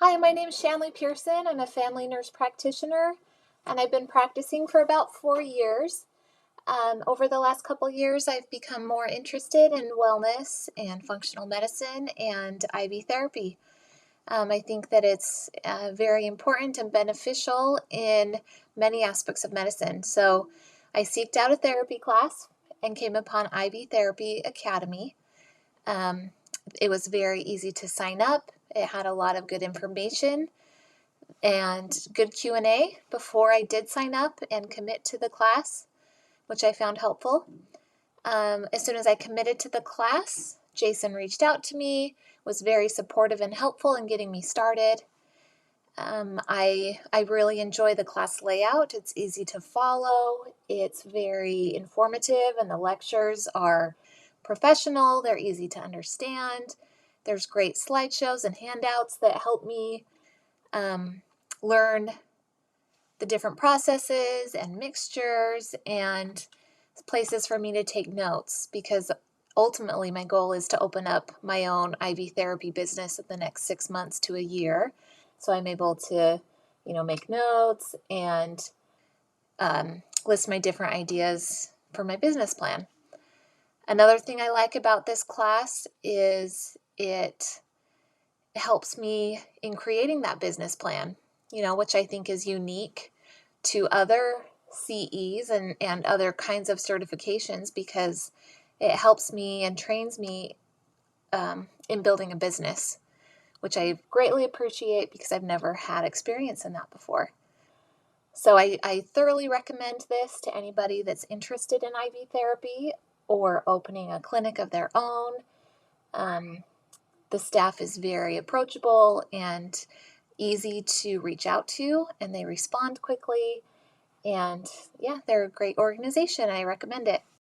Hi, my name is Shanlee Pierson. I'm a family nurse practitioner, and I've been practicing for about 4 years. Over the last couple years, I've become more interested in wellness and functional medicine and IV therapy. I think that it's very important and beneficial in many aspects of medicine. So I seeked out a therapy class and came upon IV Therapy Academy. Um, it was very easy to sign up. It had a lot of good information and good Q&A before I did sign up and commit to the class, which I found helpful. As soon as I committed to the class, Jason reached out to me, was very supportive and helpful in getting me started. I really enjoy the class layout. It's easy to follow. It's very informative, and the lectures are professional. They're easy to understand. There's great slideshows and handouts that help me learn the different processes and mixtures and places for me to take notes, because ultimately my goal is to open up my own IV therapy business in the next 6 months to a year. So I'm able to, make notes and list my different ideas for my business plan. Another thing I like about this class is it helps me in creating that business plan, which I think is unique to other CEs and other kinds of certifications, because it helps me and trains me in building a business, which I greatly appreciate because I've never had experience in that before. So I thoroughly recommend this to anybody that's interested in IV therapy or opening a clinic of their own. The staff is very approachable and easy to reach out to, and they respond quickly. And yeah, they're a great organization. I recommend it.